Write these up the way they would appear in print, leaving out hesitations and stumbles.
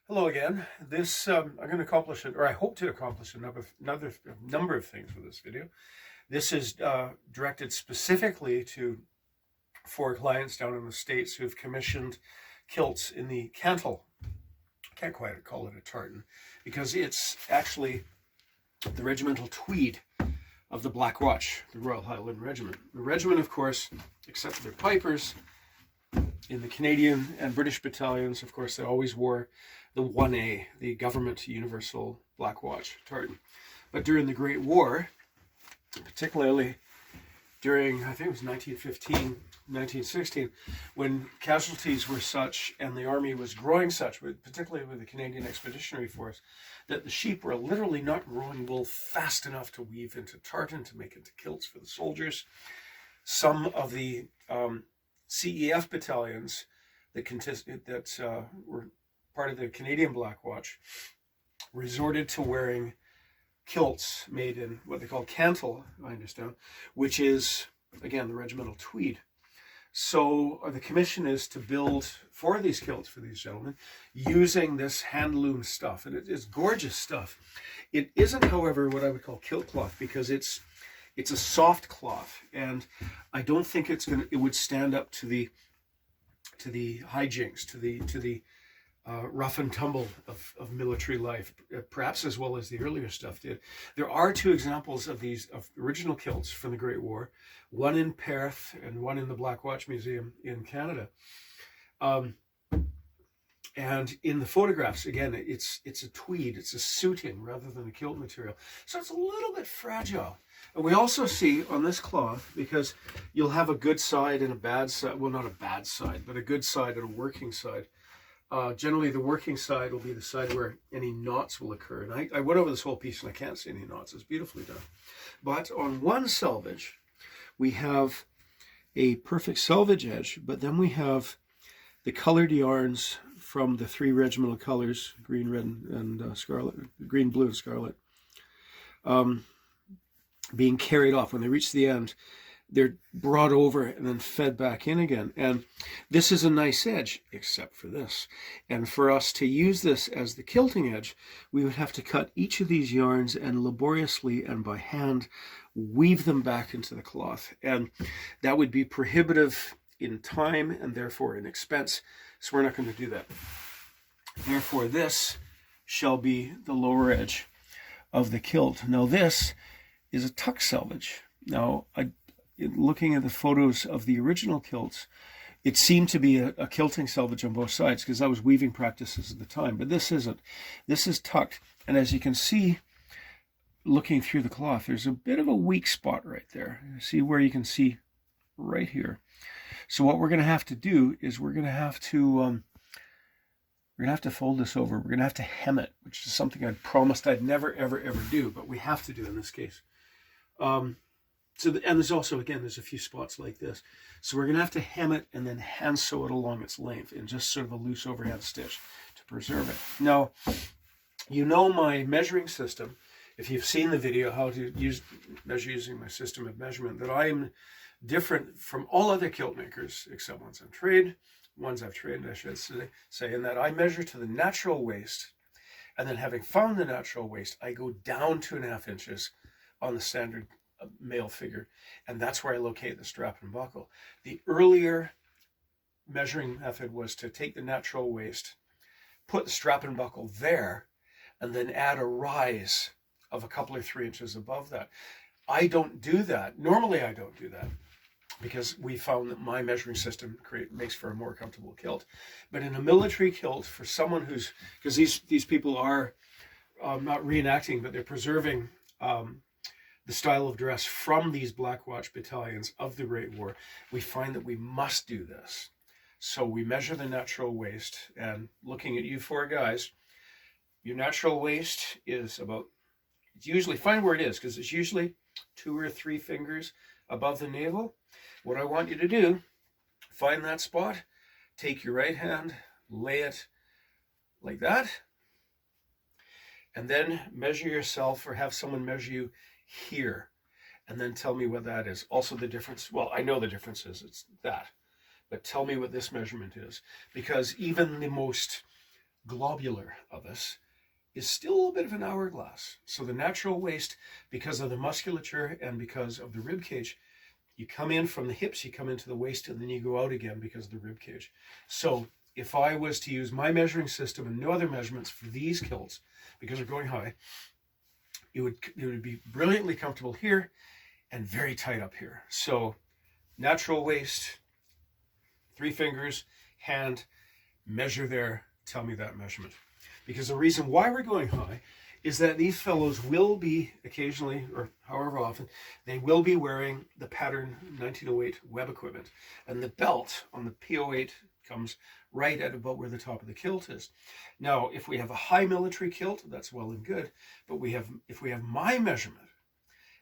Hello again. I'm going to accomplish it, or I hope to accomplish another number of things with this video. This is directed specifically to for clients down in the States who've commissioned kilts in the Cantle. I can't quite call it a tartan because it's actually the regimental tweed of the Black Watch, the Royal Highland Regiment. The regiment, of course, except for their pipers, in the Canadian and British battalions, of course, they always wore the 1A, the government universal Black Watch tartan. But during the Great War, particularly during, I think it was 1915, 1916, when casualties were such and the army was growing such, particularly with the Canadian Expeditionary Force, that the sheep were literally not growing wool fast enough to weave into tartan, to make into kilts for the soldiers. Some of the CEF battalions that were part of the Canadian Black Watch resorted to wearing kilts made in what they call Cantle, I understand, which is, again, the regimental tweed. So the commission is to build for these kilts for these gentlemen using this hand-loom stuff, and it is gorgeous stuff. It isn't, however, what I would call kilt cloth, because it's a soft cloth, and I don't think it would stand up to the hijinks, to the rough and tumble of military life, perhaps as well as the earlier stuff did. There are two examples of original kilts from the Great War, one in Perth and one in the Black Watch Museum in Canada. And in the photographs, again, it's a tweed, it's a suiting rather than a kilt material. So it's a little bit fragile. And we also see on this cloth, because you'll have a good side and a bad side, well, not a bad side, but a good side and a working side. Generally, the working side will be the side where any knots will occur. And I went over this whole piece and I can't see any knots. It's beautifully done. But on one selvage, we have a perfect selvage edge, but then we have the colored yarns from the three regimental colors, green, red, and scarlet, green, blue, and scarlet, being carried off. When they reach the end, they're brought over and then fed back in again. And this is a nice edge, except for this. And for us to use this as the kilting edge, we would have to cut each of these yarns and laboriously and by hand weave them back into the cloth. And that would be prohibitive in time and therefore in expense. So we're not going to do that. Therefore, this shall be the lower edge of the kilt. Now, this is a tuck selvage. Now, looking at the photos of the original kilts, it seemed to be a quilting selvage on both sides because that was weaving practices at the time, but this isn't. This is tucked, and as you can see, looking through the cloth, there's a bit of a weak spot right there. See where you can see right here. So what we're going to have to do is we're going to have to fold this over. We're going to have to hem it, which is something I'd promised I'd never, ever, ever do, but we have to do in this case. And there's also, again, there's a few spots like this. So we're going to have to hem it and then hand sew it along its length in just sort of a loose overhand stitch to preserve it. Now, you know my measuring system. If you've seen the video, how to measure using my system of measurement, that I am different from all other kilt makers, except ones I've trained, I should say, in that I measure to the natural waist, and then having found the natural waist, I go down 2.5 inches on the standard male figure, and that's where I locate the strap and buckle. The earlier measuring method was to take the natural waist, put the strap and buckle there, and then add a rise of a couple or 3 inches above that. I don't do that. Normally I don't do that because we found that my measuring system makes for a more comfortable kilt. But in a military kilt, for someone because these people are not reenacting, but they're preserving the style of dress from these Black Watch battalions of the Great War, we find that we must do this. So we measure the natural waist, and looking at you four guys, your natural waist is it's usually, find where it is, because it's usually 2 or 3 fingers above the navel. What I want you to do, find that spot, take your right hand, lay it like that, and then measure yourself or have someone measure you here, and then tell me what that is. Also the difference, well, I know the difference is it's that, but tell me what this measurement is, because even the most globular of us is still a bit of an hourglass. So the natural waist, because of the musculature and because of the rib cage, you come in from the hips, you come into the waist, and then you go out again because of the rib cage. So if I was to use my measuring system and no other measurements for these kilts, because they're going high, it would be brilliantly comfortable here and very tight up here. So natural waist, 3 fingers, hand, measure there, tell me that measurement. Because the reason why we're going high is that these fellows will be occasionally, or however often, they will be wearing the pattern 1908 web equipment. And the belt on the P08 comes right at about where the top of the kilt is. Now, if we have a high military kilt, that's well and good. But if we have my measurement,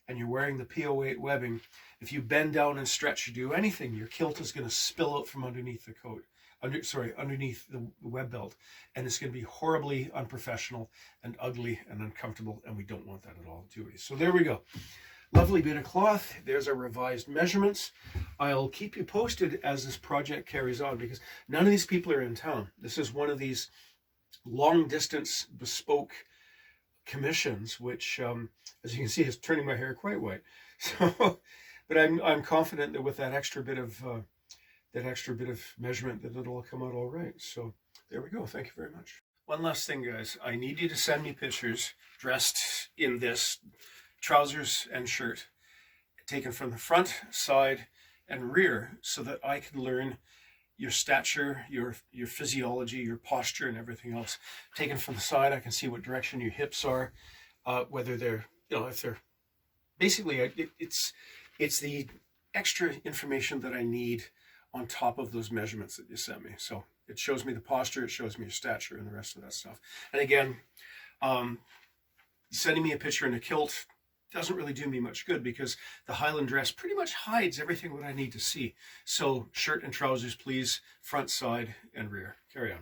and you're wearing the P08 webbing, if you bend down and stretch or do anything, your kilt is going to spill out from underneath the coat. Underneath the web belt, and it's going to be horribly unprofessional and ugly and uncomfortable, and we don't want that at all, do we? So there we go. Lovely bit of cloth. There's our revised measurements. I'll keep you posted as this project carries on, because none of these people are in town. This is one of these long distance bespoke commissions, which, as you can see, is turning my hair quite white. So, but I'm confident that with that extra bit of measurement, that it'll come out all right. So there we go. Thank you very much. One last thing, guys. I need you to send me pictures dressed in this trousers and shirt, taken from the front, side, and rear, so that I can learn your stature, your physiology, your posture, and everything else. Taken from the side, I can see what direction your hips are, whether they're, if they're, basically, it's the extra information that I need on top of those measurements that you sent me. So it shows me the posture, it shows me your stature, and the rest of that stuff. And again, sending me a picture in a kilt doesn't really do me much good, because the Highland dress pretty much hides everything that I need to see. So shirt and trousers, please, front, side, and rear. Carry on.